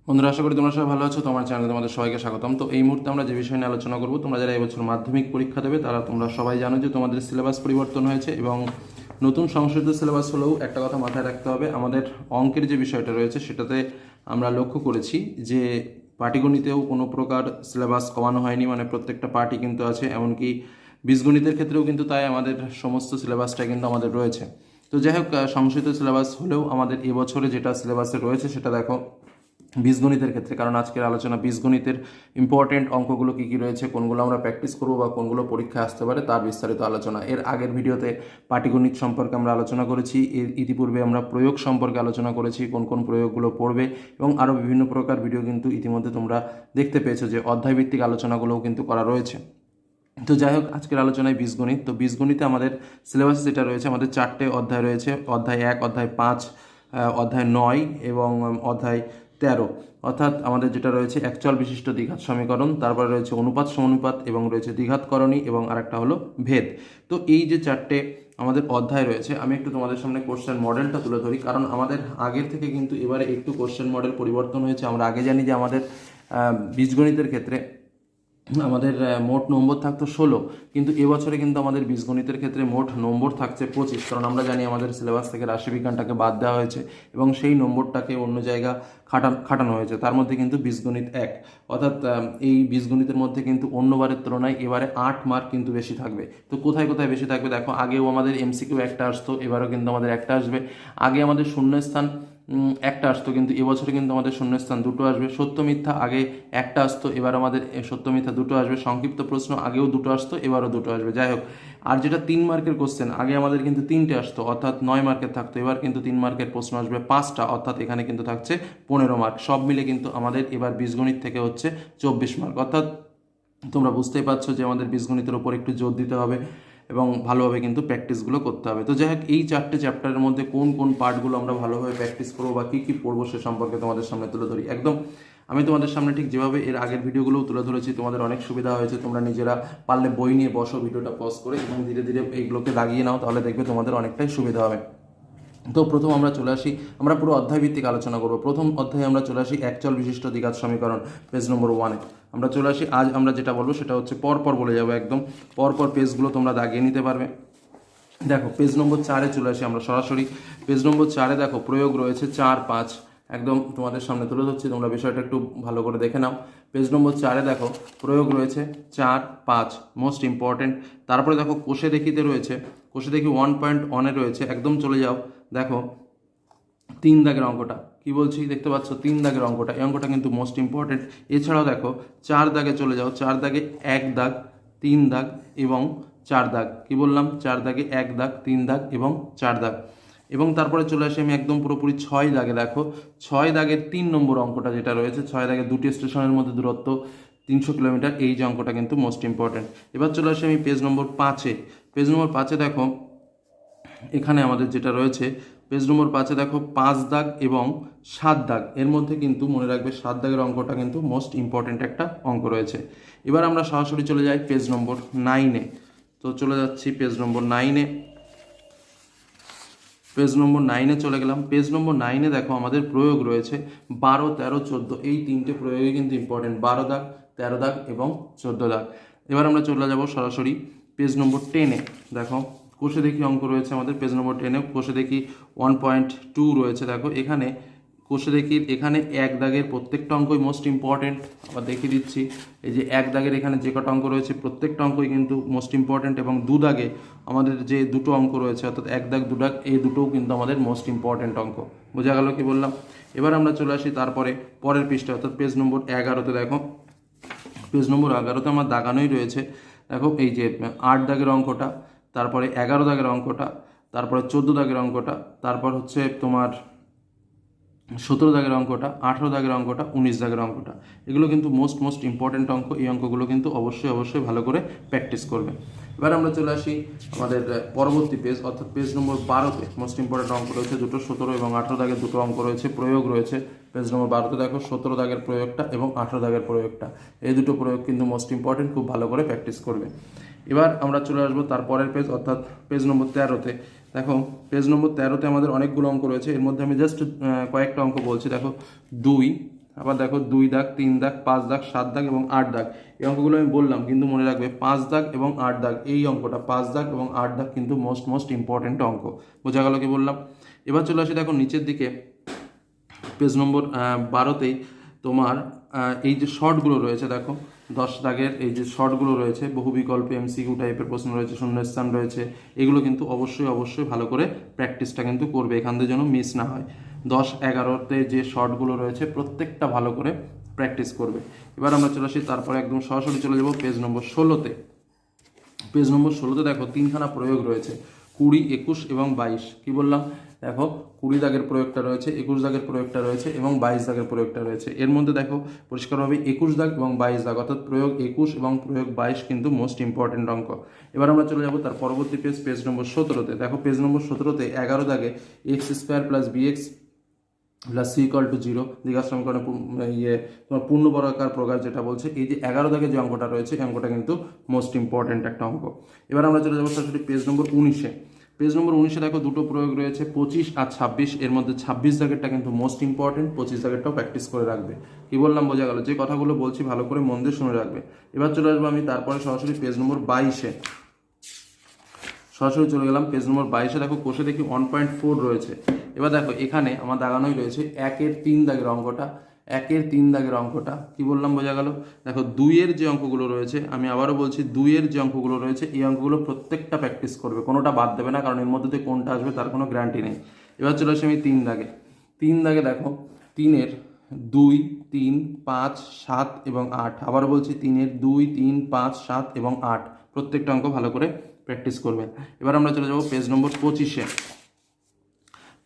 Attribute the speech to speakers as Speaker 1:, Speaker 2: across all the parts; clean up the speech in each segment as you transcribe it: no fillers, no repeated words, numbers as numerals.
Speaker 1: বন্ধুরা, আশা করি তোমরা সবাই ভালো আছো। তোমার চ্যানেলে তোমাদের সবাইকে স্বাগতম। তো এই মুহূর্তে আমরা যে বিষয় নিয়ে আলোচনা করব, তোমরা যারা এবছর মাধ্যমিক পরীক্ষা দেবে তারা তোমরা সবাই জানো যে তোমাদের সিলেবাস পরিবর্তন হয়েছে এবং নতুন সংশোধিত সিলেবাস হলেও একটা কথা মাথায় রাখতে হবে, আমাদের অঙ্কের যে বিষয়টা রয়েছে সেটাতে আমরা লক্ষ্য করেছি যে পাটিগণিতেও কোনো প্রকার সিলেবাস কমানো হয়নি, মানে প্রত্যেকটা পার্টি কিন্তু আছে, এমনকি বীজগণিতের ক্ষেত্রেও কিন্তু তাই আমাদের সমস্ত সিলেবাসটা কিন্তু আমাদের রয়েছে। তো যাই হোক, সংশোধিত সিলেবাস হলেও আমাদের এবছরে যেটা সিলেবাসে রয়েছে সেটা দেখো বীজগণিতের ক্ষেত্রে, কারণ আজকের আলোচনা বীজগণিতের ইম্পর্টেন্ট অঙ্কগুলো কী কী রয়েছে, কোনগুলো আমরা প্র্যাকটিস করবো বা কোনগুলো পরীক্ষায় আসতে পারে তার বিস্তারিত আলোচনা। এর আগের ভিডিওতে পাটিগণিত সম্পর্কে আমরা আলোচনা করেছি, এর ইতিপূর্বে আমরা প্রয়োগ সম্পর্কে আলোচনা করেছি, কোন কোন প্রয়োগগুলো পড়বে, এবং আরও বিভিন্ন প্রকার ভিডিও কিন্তু ইতিমধ্যে তোমরা দেখতে পেয়েছো যে অধ্যায়ভিত্তিক আলোচনাগুলোও কিন্তু করা রয়েছে। তো যাই হোক, আজকের আলোচনায় বীজগণিত। তো বীজগণিতে আমাদের সিলেবাসে যেটা রয়েছে, আমাদের 4টে অধ্যায় রয়েছে, অধ্যায় 1, অধ্যায় 5, অধ্যায় 9 এবং অধ্যায় 13। অর্থাৎ আমাদের যেটা রয়েছে একচল বিশিষ্ট দ্বিঘাত সমীকরণ, তারপরে রয়েছে অনুপাত সমানুপাত এবং রয়েছে দ্বিঘাতকরণী এবং আরেকটা হলো ভেদ। তো এই যে 4টে আমাদের অধ্যায় রয়েছে, আমি একটু তোমাদের সামনে কোশ্চেন মডেলটা তুলে ধরি, কারণ আমাদের আগের থেকে কিন্তু এবারে একটু কোশ্চেন মডেল পরিবর্তন হয়েছে। আমরা আগে জানি যে আমাদের বীজগণিতের ক্ষেত্রে আমাদের মোট নম্বর থাকতো 16, কিন্তু এবছরে কিন্তু আমাদের বীজগণিতের ক্ষেত্রে মোট নম্বর থাকছে 25, কারণ আমরা জানি আমাদের সিলেবাস থেকে রাশিবিজ্ঞানটাকে বাদ দেওয়া হয়েছে এবং সেই নম্বরটাকে অন্য জায়গা খাটানো হয়েছে। তার মধ্যে কিন্তু বীজগণিত 1, অর্থাৎ এই বীজগণিতের মধ্যে কিন্তু অন্যবারের তুলনায় এবারে 8 মার্ক কিন্তু বেশি থাকবে। তো কোথায় কোথায় বেশি থাকবে দেখো, আগেও আমাদের এমসিকিউ একটা আসতো, এবারও কিন্তু আমাদের একটা আসবে। আগে আমাদের শূন্যস্থান একটা আসতো, কিন্তু এবছরে কিন্তু আমাদের শূন্যস্থান দুটো আসবে। সত্য মিথ্যা আগে একটা আসতো, এবার আমাদের সত্য মিথ্যা দুটো আসবে। সংক্ষিপ্ত প্রশ্ন আগেও দুটো আসতো, এবারও দুটো আসবে। যাই হোক, আর যেটা 3 মার্কের কোশ্চেন, আগে আমাদের কিন্তু 3টে আসতো, অর্থাৎ 9 মার্কের থাকতো, এবার কিন্তু 3 মার্কের প্রশ্ন আসবে 5টা, অর্থাৎ এখানে কিন্তু থাকছে 15 মার্ক। সব মিলে কিন্তু আমাদের এবার বীজগণিত থেকে হচ্ছে 24 মার্ক। অর্থাৎ তোমরা বুঝতেই পারছো যে আমাদের বীজগণিতের ওপর একটু জোর দিতে হবে এবং ভালোভাবে কিন্তু প্র্যাকটিসগুলো করতে হবে। তো যাই হোক, এই 4টে চ্যাপ্টারের মধ্যে কোন কোন পার্টগুলো আমরা ভালোভাবে প্র্যাকটিস করবো বা কী কী পড়বো সে সম্পর্কে তোমাদের সামনে তুলে ধরি। একদম আমি তোমাদের সামনে ঠিক যেভাবে এর আগের ভিডিওগুলোও তুলে ধরেছি, তোমাদের অনেক সুবিধা হয়েছে। তোমরা নিজেরা পারলে বই নিয়ে বসো, ভিডিওটা পজ করে, এবং ধীরে ধীরে এইগুলোকে দাগিয়ে নাও, তাহলে দেখবে তোমাদের অনেকটাই সুবিধা হবে। তো প্রথম আমরা চলে আসি, আমরা পুরো অধ্যায়ভিত্তিক আলোচনা করব। প্রথম অধ্যায়ে আমরা চলে আসি একচল বিশিষ্ট দ্বিঘাত সমীকরণ, পেজ নম্বর 1-এ আমরা চলে আসি। আজ আমরা যেটা বলবো সেটা হচ্ছে পরপর বলে যাবো, একদম পরপর পেজগুলো তোমরা দাগিয়ে নিতে পারবে। দেখো, পেজ নম্বর 4-এ চলে আসি আমরা সরাসরি। পেজ নম্বর 4-এ দেখো প্রয়োগ রয়েছে 4, 5, একদম তোমাদের সামনে তুলে ধরছি, তোমরা বিষয়টা একটু ভালো করে দেখে নাও। পেজ নম্বর 4-এ দেখো প্রয়োগ রয়েছে 4, 5, মোস্ট ইম্পর্টেন্ট। তারপরে দেখো কোষে দেখিতে রয়েছে, কোষে দেখি 1.1-এ রয়েছে, একদম চলে যাও। দেখো 3 দাগের অঙ্কটা, কি বলছি দেখতে পাচ্ছ, 3 দাগের অঙ্কটা, এই অঙ্কটা কিন্তু মোস্ট ইম্পর্টেন্ট। এছাড়াও দেখো 4 দাগে চলে যাও, 4 দাগে 1 দাগ, 3 দাগ এবং 4 দাগ। কি বললাম, 4 দাগে 1 দাগ, 3 দাগ এবং 4 দাগ। এবং তারপরে চলে আসি আমি একদম পুরোপুরি 6 দাগে। দেখো 6 দাগের 3 নম্বর অঙ্কটা যেটা রয়েছে, 6 দাগে দুটি স্টেশনের মধ্যে দূরত্ব 300 কিলোমিটার, এই যে অঙ্কটা কিন্তু মোস্ট ইম্পর্টেন্ট। এবার চলে আসি আমি পেজ নম্বর 5-এ। পেজ নম্বর 5-এ দেখো এখানে আমাদের যেটা রয়েছে, পেজ নম্বর 5-এ দেখো 5 দাগ এবং 7 দাগ, এর মধ্যে কিন্তু মনে রাখবে 7 দাগের অঙ্কটা কিন্তু মোস্ট ইম্পর্টেন্ট একটা অঙ্ক রয়েছে। এবার আমরা সরাসরি চলে যাই পেজ নম্বর 9-এ। তো চলে যাচ্ছি পেজ নম্বর 9-এ। পেজ নম্বর 9-এ চলে গেলাম। পেজ নম্বর 9-এ দেখো আমাদের প্রয়োগ রয়েছে 12, 13, 14, এই 3টে প্রয়োগই কিন্তু ইম্পর্টেন্ট, 12 দাগ, 13 দাগ এবং 14 দাগ। এবার আমরা চলে যাব সরাসরি পেজ নম্বর 10-এ। দেখো কোষে দেখি অঙ্ক রয়েছে আমাদের পেজ নম্বর 10-এ। কোষে দেখি 1.2 রয়েছে। দেখো এখানে কোষে দেখি এখানে 1 দাগের প্রত্যেকটা অঙ্কই মোস্ট ইম্পর্টেন্ট। আবার দেখিয়ে দিচ্ছি, এই যে 1 দাগের এখানে যে কটা অঙ্ক রয়েছে প্রত্যেকটা অঙ্কই কিন্তু মোস্ট ইম্পর্টেন্ট, এবং 2 দাগে আমাদের যে দুটো অঙ্ক রয়েছে, অর্থাৎ 1 দাগ 2 দাগ, এই দুটোও কিন্তু আমাদের মোস্ট ইম্পর্টেন্ট অঙ্ক। বোঝা গেল কি বললাম? এবার আমরা চলে আসি তারপরে পরের পৃষ্ঠা, অর্থাৎ পেজ নম্বর 11-তে। দেখো পেজ নম্বর 11-তে আমার দাগানোই রয়েছে। দেখো এই যে 8 দাগের অঙ্কটা, তারপরে 11 দাগের অঙ্কটা, তারপরে 14 দাগের অঙ্কটা, তারপর হচ্ছে তোমার 17 দাগের অঙ্কটা, 18 দাগের অঙ্কটা, 19 দাগের অঙ্কটা, এগুলো কিন্তু মোস্ট ইম্পর্টেন্ট অঙ্ক। এই অঙ্কগুলো কিন্তু অবশ্যই ভালো করে প্র্যাকটিস করবে। এবার আমরা চলে আসি আমাদের পরবর্তী পেজ, অর্থাৎ পেজ নম্বর 12-তে মোস্ট ইম্পর্টেন্ট অঙ্ক রয়েছে দুটো, 17 এবং 18 দাগের দুটো অঙ্ক রয়েছে, প্রয়োগ রয়েছে। পেজ নম্বর 12-তে দেখো 17 দাগের প্রয়োগটা এবং 18 দাগের প্রয়োগটা, এই দুটো প্রয়োগ কিন্তু মোস্ট ইম্পর্টেন্ট, খুব ভালো করে প্র্যাকটিস করবে। এবার আমরা চলে আসবো তারপরের পেজ, অর্থাৎ পেজ নম্বর 13-তে। দেখো পেজ নম্বর 13-তে আমাদের অনেকগুলো অঙ্ক রয়েছে, এর মধ্যে আমি জাস্ট কয়েকটা অঙ্ক বলছি। দেখো 2, আবার দেখো 2 দাগ, 3 দাগ, 5 দাগ, 7 দাগ এবং 8 দাগ। এই অঙ্কগুলো আমি বললাম, কিন্তু মনে রাখবে 5 দাগ এবং 8 দাগ, এই অঙ্কটা 5 দাগ এবং 8 দাগ কিন্তু মোস্ট ইম্পর্টেন্ট অঙ্ক। বোঝা গেল কি বললাম? এবার চলে আসি দেখো নিচের দিকে পেজ নম্বর 12তেই তোমার এই যে শর্টগুলো রয়েছে দেখো, 10 দাগের এই যে শর্টগুলো রয়েছে, বহু বিকল্প এমসিকিউ টাইপের প্রশ্ন রয়েছে, শূন্যস্থান রয়েছে, এগুলো কিন্তু অবশ্যই ভালো করে প্র্যাকটিসটা কিন্তু করবে, এখান থেকে যেন মিস না হয়। 10-11তে যে শর্টগুলো রয়েছে প্রত্যেকটা ভালো করে প্র্যাকটিস করবে। এবার আমরা চলে আসি তারপরে একদম সরাসরি চলে যাব পেজ নম্বর 16তে। পেজ নম্বর 16তে দেখো 3খানা প্রয়োগ রয়েছে, 20, 21 এবং 22। কি বললাম? দেখো 20 দাগের প্রয়োগটা রয়েছে, 21 দাগের প্রয়োগটা রয়েছে এবং 22 দাগের প্রয়োগটা রয়েছে। এর মধ্যে দেখো পরিষ্কারভাবে 21 দাগ এবং 22 দাগ, অর্থাৎ প্রয়োগ 21 এবং প্রয়োগ 22 কিন্তু মোস্ট ইম্পর্টেন্ট অঙ্ক। এবার আমরা চলে যাব তার পরবর্তী পেজ নম্বর 17তে। দেখো পেজ নম্বর 17তে 11 দাগে x² + bx + c = 0 দ্বিঘাত সমীকরণে তোমার পূর্ণ বর্গাকার প্রকার যেটা বলছে, এই যে 11 দাগে যে অঙ্কটা রয়েছে এই অঙ্কটা কিন্তু মোস্ট ইম্পর্টেন্ট একটা অঙ্ক। এবার আমরা চলে যাবো সরাসরি পেজ নম্বর 19-এ। পেজ নম্বর 19-এ দেখো দুটো প্রয়োগ রয়েছে, 25 আর 26। এর মধ্যে 26 দাগেরটা কিন্তু মোস্ট ইম্পর্টেন্ট, 25 দাগেরটাও প্র্যাকটিস করে রাখবে। কি বললাম বোঝা গেল? যে কথাগুলো বলছি ভালো করে মন দিয়ে শুনে রাখবে। এবার চলে আসবো আমি তারপরে সরাসরি পেজ নম্বর 22-এ। সরাসরি চলে গেলাম পেজ নম্বর 22-এ। দেখো কোষে দেখি 1.4 রয়েছে। এবার দেখো এখানে আমার দাগানোই রয়েছে 1-এর 3 দাগের অঙ্কটা, 1-এর 3 দাগের অঙ্কটা। কি বললাম বোঝা গেল? দেখো 2-এর যে অঙ্কগুলো রয়েছে, আমি আবারও বলছি 2-এর যে অঙ্কগুলো রয়েছে এই অঙ্কগুলো প্রত্যেকটা প্র্যাকটিস করবে, কোনোটা বাদ দেবে না, কারণ এর মধ্যে দিয়ে কোনটা আসবে তার কোনো গ্যারান্টি নেই। এবার চলে আসি আমি 3 দাগে। 3 দাগে দেখো 3-এর 2, 3, 5, 7 এবং 8। আবারও বলছি 3-এর 2, 3, 5, 7 এবং 8 প্রত্যেকটা অঙ্ক ভালো করে প্র্যাকটিস করবে। এবার আমরা চলে যাব পেজ নম্বর 25-এ।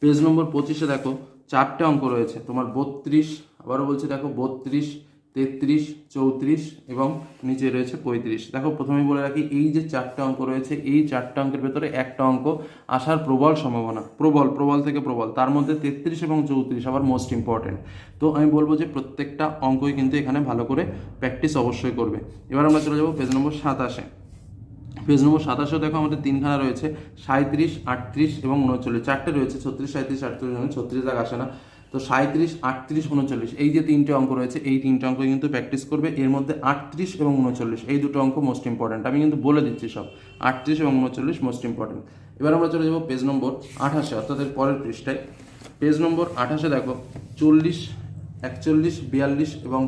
Speaker 1: পেজ নম্বর 25-এ দেখো 4টে অঙ্ক রয়েছে তোমার, 32, আবারও বলছি দেখো 32, 33, 34 এবং নিচে রয়েছে 35। দেখো প্রথমেই বলে রাখি, এই যে 4টে অঙ্ক রয়েছে এই 4টে অঙ্কের ভেতরে একটা অঙ্ক আসার প্রবল সম্ভাবনা, প্রবল থেকে প্রবল, তার মধ্যে 33 এবং 34 আবার মোস্ট ইম্পর্টেন্ট। তো আমি বলবো যে প্রত্যেকটা অঙ্কই কিন্তু এখানে ভালো করে প্র্যাকটিস অবশ্যই করবে। এবার আমরা চলে যাবো পেজ নম্বর 27-এ। পেজ নম্বর 27-এ দেখো আমাদের 3খানা রয়েছে, 37, 38 এবং 39। 4টে রয়েছে, 36, 37, 38, 36 দাগ আসে না, তো 37, 38, 39 এই যে 3টে অঙ্ক রয়েছে এই 3টে অঙ্ক কিন্তু প্র্যাকটিস করবে। এর মধ্যে 38 এবং 39 এই দুটো অঙ্ক মোস্ট ইম্পর্টেন্ট, আমি কিন্তু বলে দিচ্ছি সব, 38 এবং 39 মোস্ট ইম্পর্টেন্ট। এবার আমরা চলে যাবো পেজ নম্বর 28-এ, অর্থাৎ এর পরের পৃষ্ঠায়। পেজ নম্বর 28-এ দেখো 40, 41, 42 এবং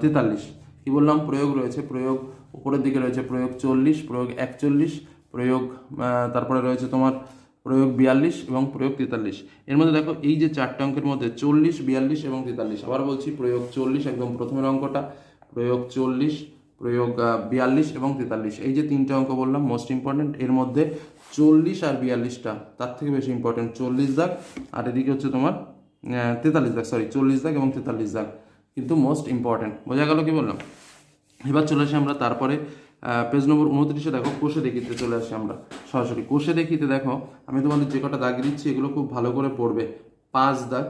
Speaker 1: 43। কি বললাম? প্রয়োগ রয়েছে, প্রয়োগ উপরের দিকে রয়েছে প্রয়োগ 40, প্রয়োগ 41, প্রয়োগ তারপরে রয়েছে তোমার প্রয়োগ 42 এবং প্রয়োগ 43। এর মধ্যে দেখো এই যে 4টে অঙ্কের মধ্যে 40, 42 এবং 43, আবার বলছি প্রয়োগ 40 একদম প্রথমের অঙ্কটা, প্রয়োগ 40, প্রয়োগ 42 এবং 43 এই যে 3টে অঙ্ক বললাম মোস্ট ইম্পর্টেন্ট। এর মধ্যে 40 আর 42টা তার থেকে বেশি ইম্পর্টেন্ট, 40 দাগ আর এদিকে হচ্ছে তোমার 43 দাগ, 40 দাগ এবং 43 দাগ কিন্তু মোস্ট ইম্পর্টেন্ট। বোঝা গেল কি বললাম? এবার চলে আসি আমরা তারপরে পেজ নম্বর 29-এ দেখো কোষে দেখিতে চলে আসি আমরা সরাসরি। কোষে দেখিতে দেখো আমি তোমাদের যে কটা দাগ দিচ্ছি এগুলো খুব ভালো করে পড়বে। 5 দাগ,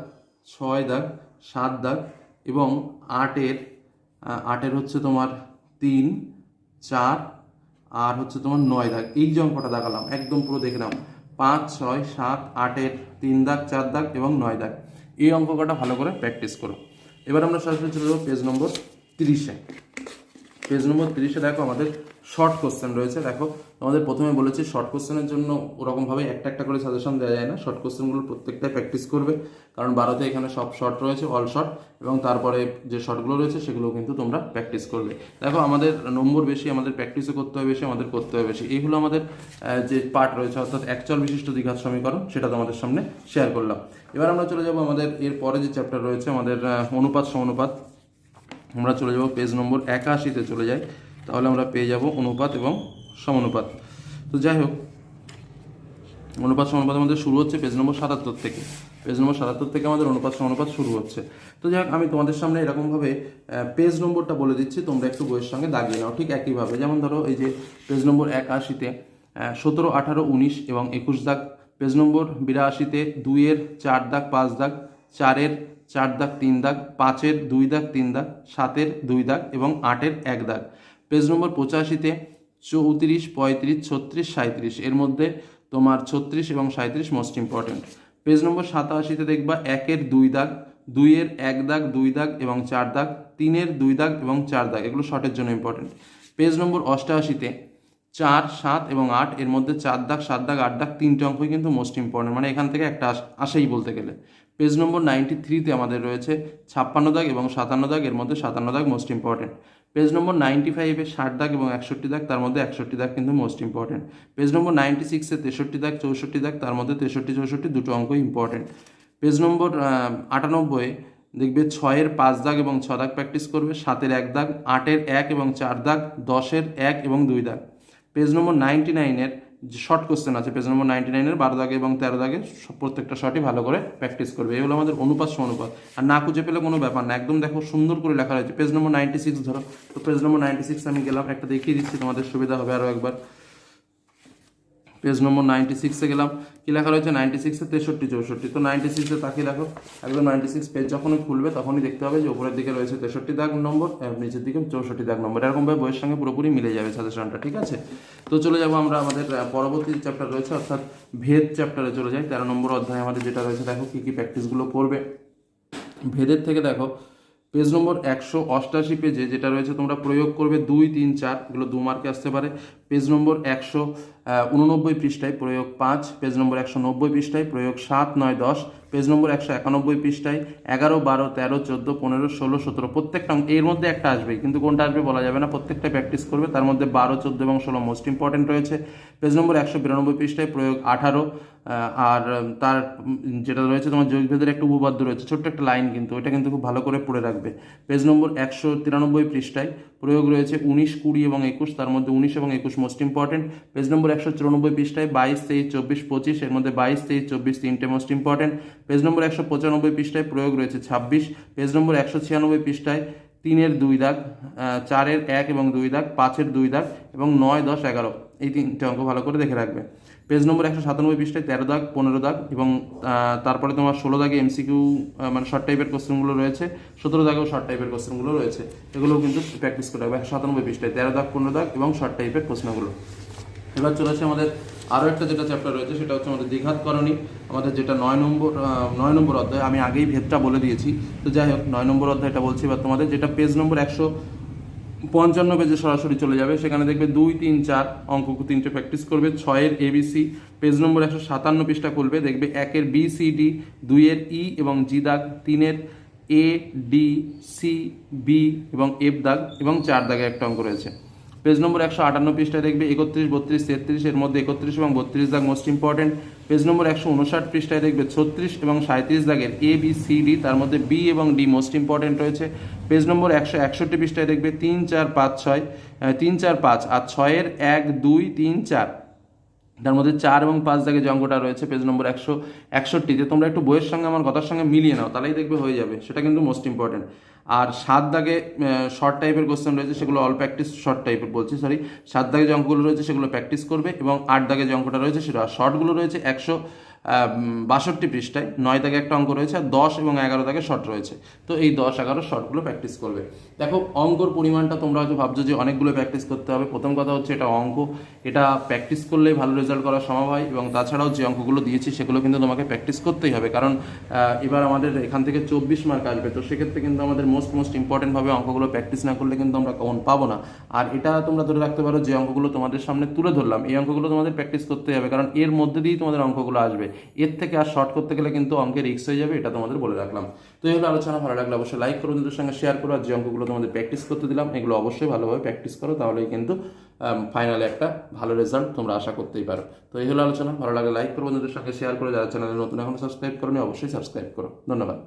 Speaker 1: 6 দাগ, 7 দাগ এবং 8-এর হচ্ছে তোমার 3, 4 আর হচ্ছে তোমার 9 দাগ। এই যে অঙ্কটা দাগালাম একদম পুরো দেখে নাও, 5, 6, 7, 8-এর 3 দাগ, 4 দাগ এবং 9 দাগ। এই অঙ্ক কটা ভালো করে প্র্যাকটিস করো। এবার আমরা সরাসরি চলে যাবো পেজ নম্বর 30-এ। পেজ নম্বর 30-এ দেখো আমাদের শর্ট কোশ্চেন রয়েছে। দেখো আমাদের প্রথমে বলেছি শর্ট কোশ্চেনের জন্য ওরকমভাবে একটা করে সাজেশন দেওয়া যায় না, শর্ট কোশ্চেনগুলো প্রত্যেকটাই প্র্যাকটিস করবে, কারণ 12তে এখানে সব শর্ট রয়েছে, অল শর্ট, এবং তারপরে যে শর্টগুলো রয়েছে সেগুলো কিন্তু তোমরা প্র্যাকটিস করবে। দেখো আমাদের নম্বর বেশি, আমাদের প্র্যাকটিসও করতে হবে বেশি, আমাদের করতে হবে বেশি, এইগুলো আমাদের যে পার্ট রয়েছে, অর্থাৎ একচল বিশিষ্ট দ্বিঘাত সমীকরণ, সেটা তোমাদের সামনে শেয়ার করলাম। এবার আমরা চলে যাব আমাদের এর পরে যে চ্যাপ্টার রয়েছে আমাদের অনুপাত সমানুপাত। আমরা চলে যাব পেজ নম্বর 81-তে চলে যাই, তাহলে আমরা পেয়ে যাব অনুপাত এবং সমানুপাত। তো যাই হোক, অনুপাত সমানুপাত আমাদের শুরু হচ্ছে পেজ নম্বর 77 থেকে। পেজ নম্বর 77 থেকে আমাদের অনুপাত সমানুপাত শুরু হচ্ছে। তো যাই হোক, আমি তোমাদের সামনে এরকমভাবে পেজ নম্বরটা বলে দিচ্ছি, তোমরা একটু বইয়ের সঙ্গে দাগিয়ে নাও ঠিক একইভাবে। যেমন ধরো এই যে পেজ নম্বর 81-তে 17, 18, 19 এবং 21 দাগ। পেজ নম্বর 82-তে 2-এর 4 দাগ, 5 দাগ, 4-এর 4 দাগ, 3 দাগ, 5-এর 2 দাগ, 3 দাগ, 7-এর 2 দাগ এবং 8-এর 1 দাগ। পেজ নম্বর 85-তে 34, 35, 36, 37 এর মধ্যে তোমার 36 এবং 37 মোস্ট ইম্পর্টেন্ট। পেজ নম্বর 87-তে দেখবা 1-এর 2 দাগ, 2-এর 1 দাগ 2 দাগ এবং 4 দাগ, 3-এর 2 দাগ এবং 4 দাগ, এগুলো শর্টের জন্য ইম্পর্টেন্ট। পেজ নম্বর 88-তে 4, 7 এবং 8 এর মধ্যে 4 দাগ 7 দাগ 8 দাগ 3টে অঙ্কই কিন্তু মোস্ট ইম্পর্টেন্ট, মানে এখান থেকে একটা আসেই বলতে গেলে। পেজ নম্বর 93-তে আমাদের রয়েছে 56 দাগ এবং 57 দাগ, এর মধ্যে 57 দাগ মোস্ট ইম্পর্টেন্ট। পেজ নম্বর 95-এ 60 দাগ এবং 61 দাগ, তার মধ্যে 61 দাগ কিন্তু মোস্ট ইম্পর্টেন্ট। পেজ নম্বর 96-এ 63 দাগ 64 দাগ, তার মধ্যে 63 64 দুটো অঙ্কই ইম্পর্টেন্ট। পেজ নম্বর 98-এ দেখবে 6-এর 5 দাগ এবং 6 দাগ প্র্যাকটিস করবে, 7-এর 1 দাগ, 8-এর 1 এবং 4 দাগ, 10-এর 1 এবং 2 দাগ। পেজ নম্বর 99-এর যে শর্ট কোশ্চেন আছে, পেজ নম্বর 99-এর 12 দাগে এবং 13 দাগে প্রত্যেকটা শর্টই ভালো করে প্র্যাকটিস করবে। এগুলো আমাদের অনুপাত সমানুপাত, আর না খুঁজে পেলে কোনো ব্যাপার না, একদম দেখো সুন্দর করে লেখা রয়েছে। পেজ নম্বর 96 ধরো, তো পেজ নম্বর 96 আমি গেলাম, একটা দেখিয়ে দিচ্ছি তোমাদের সুবিধা হবে আরও একবার। পেজ নম্বর 96-এ গেলাম, কি লেখা রয়েছে 96-এ 63 64, তো 96-এ তাকিয়ে দেখো, একদম 96 পেজ যখনই খুলবে তখনই দেখতে হবে যে উপরের দিকে রয়েছে 63 দাগ নম্বর আর নিচের দিকে 64 দাগ নম্বর, এরকমভাবে বইয়ের সঙ্গে পুরোপুরি মিলে যাবে সাজেশনটা, ঠিক আছে। তো চলে যাবো আমরা আমাদের পরবর্তী চ্যাপ্টার রয়েছে, অর্থাৎ ভেদ চ্যাপ্টারে চলে যাই। 13 নম্বর অধ্যায় আমাদের যেটা রয়েছে, দেখো কী কী প্র্যাকটিসগুলো করবে ভেদের থেকে। দেখো পেজ নম্বর 188 পেজে যেটা রয়েছে তোমরা প্রয়োগ করবে 2, 3, 4, এগুলো 2 মার্কে আসতে পারে। পেজ নম্বর 189 পৃষ্ঠায় প্রয়োগ 5, পেজ নম্বর 190 পৃষ্ঠায় প্রয়োগ 7, 9, 10, পেজ নম্বর 191 পৃষ্ঠায় 11, 12, 13, 14, 15, 16, 17, প্রত্যেকটা এর মধ্যে একটা আসবে, কিন্তু কোনটা আসবে বলা যাবে না, প্রত্যেকটা প্র্যাকটিস করবে। তার মধ্যে 12, 14 এবং 16 মোস্ট ইম্পর্টেন্ট রয়েছে। পেজ নম্বর 192 পৃষ্ঠায় প্রয়োগ 18, আর তার যেটা রয়েছে তোমার যোগভেদের একটা উপপাদ্য রয়েছে, ছোট্ট একটা লাইন, কিন্তু ওইটা কিন্তু খুব ভালো করে পড়ে রাখবে। পেজ নম্বর 193 পৃষ্ঠায় প্রয়োগ রয়েছে 19, 20 এবং 21, তার মধ্যে 19 এবং 21 মোস্ট ইম্পর্টেন্ট। পেজ নম্বর 194 পৃষ্ঠায় 22, 23, 24, 25, এর মধ্যে 22, 23, 24 তিনটে মোস্ট ইম্পর্টেন্ট। পেজ নম্বর 195 পৃষ্ঠায় প্রয়োগ রয়েছে 26, পেজ নম্বর 196 পৃষ্ঠায় 3-এর 2 দাগ, 4-এর 1 এবং 2 দাগ, 5-এর 2 দাগ এবং 9, 10, 11, এই তিনটে অঙ্ক ভালো করে দেখে রাখবে। পেজ নম্বর 197 পৃষ্ঠায় 13 দাগ, 15 দাগ এবং তারপরে তোমার 16 দাগে এমসিকিউ মানে শর্ট টাইপের কোশ্চেনগুলো রয়েছে, 17 দাগেও শর্ট টাইপের কোশ্চেনগুলো রয়েছে, এগুলোও কিন্তু প্র্যাকটিস করে রাখবে। 197 পৃষ্ঠায় 13 দাগ, 15 দাগ এবং শর্ট টাইপের প্রশ্নগুলো। এবার চলে আসে আমাদের আরও একটা যেটা চ্যাপ্টার রয়েছে, সেটা হচ্ছে আমাদের দ্বিঘাতকরণী, আমাদের যেটা 9 নম্বর অধ্যায়। আমি আগেই ভেদটা বলে দিয়েছি, তো যাই হোক 9 নম্বর অধ্যায়টা বলছি এবার তোমাদের, যেটা পেজ নম্বর 155 পেজে সরাসরি চলে যাবে। সেখানে দেখবে 2, 3, 4 অঙ্ক 3টে প্র্যাকটিস করবে। 6-এর ABC, পেজ নম্বর 157 পৃষ্ঠা খুলবে, দেখবে 1-এর BCD, 2-এর E এবং G দাগ, 3-এর ADCB এবং F দাগ এবং 4 দাগে একটা অঙ্ক রয়েছে। পেজ নম্বর 158 পৃষ্ঠায় দেখবে 31, 32, 33, এর মধ্যে 31 এবং 32 দাগ মোস্ট ইম্পর্টেন্ট। পেজ নম্বর 159 পৃষ্ঠায় দেখবে 36 এবং 37 দাগের ABCD, তার মধ্যে B এবং D মোস্ট ইম্পর্টেন্ট রয়েছে। পেজ নম্বর 161 পৃষ্ঠায় দেখবে 3, 4, 5, 6, 3, 4, 5 আর 6-এর 1, 2, 3, 4, তার মধ্যে 4 এবং 5 দাগে যে অঙ্কটা রয়েছে পেজ নম্বর 161-তে, তোমরা একটু বইয়ের সঙ্গে আমার কথার সঙ্গে মিলিয়ে নাও, তাহলেই দেখবে হয়ে যাবে, সেটা কিন্তু মোস্ট ইম্পর্টেন্ট। আর 7 দাগে শর্ট টাইপের কোশ্চেন রয়েছে, সেগুলো অল প্র্যাকটিস, শর্ট টাইপের বলছি সরি, 7 দাগে যে অঙ্কগুলো রয়েছে সেগুলো প্র্যাকটিস করবে, এবং 8 দাগে যে অঙ্কটা রয়েছে সেটা, শর্টগুলো রয়েছে 162 পৃষ্ঠায়, 9 দাগে একটা অঙ্ক রয়েছে, আর 10 এবং 11 দাগে শর্ট রয়েছে, তো এই 10, 11 শর্টগুলো প্র্যাকটিস করবে। দেখো অঙ্কর পরিমাণটা তোমরা হয়তো ভাবছো যে অনেকগুলো প্র্যাকটিস করতে হবে, প্রথম কথা হচ্ছে এটা অঙ্ক, এটা প্র্যাকটিস করলেই ভালো রেজাল্ট করা সম্ভব হয়, এবং তাছাড়াও যে অঙ্কগুলো দিয়েছি সেগুলো কিন্তু তোমাকে প্র্যাকটিস করতেই হবে, কারণ এবার আমাদের এখান থেকে 24 মার্ক আসবে, তো সেক্ষেত্রে কিন্তু আমাদের মোস্ট ইম্পর্টেন্টভাবে অঙ্কগুলো প্র্যাকটিস না করলে কিন্তু আমরা কমন পাবো না। আর এটা তোমরা ধরে রাখতে পারো, যে অঙ্কগুলো তোমাদের সামনে তুলে ধরলাম এই অঙ্কগুলো তোমাদের প্র্যাকটিস করতেই হবে, কারণ এর মধ্যে দিয়েই তোমাদের অঙ্কগুলো আসবে, এর থেকে আর শর্ট করতে গেলে কিন্তু অঙ্কের রিস্ক হয়ে যাবে, এটা তোমাদের বলে রাখলাম। তো এই হলো আলোচনা, ভালো লাগলে অবশ্যই লাইক করো, বন্ধুদের সঙ্গে শেয়ার করো, আর যে অঙ্কগুলো তোমাদের প্র্যাকটিস করতে দিলাম এগুলো অবশ্যই ভালোভাবে প্র্যাকটিস করো, তাহলেই কিন্তু ফাইনালে একটা ভালো রেজাল্ট তোমরা আশা করতেই পারো। তো এই হলো আলোচনা, ভালো লাগলে লাইক করো, বন্ধুদের সঙ্গে শেয়ার করো, যারা চ্যানেলে নতুন এখন সাবস্ক্রাইব করো অবশ্যই সাবস্ক্রাইব করো। ধন্যবাদ।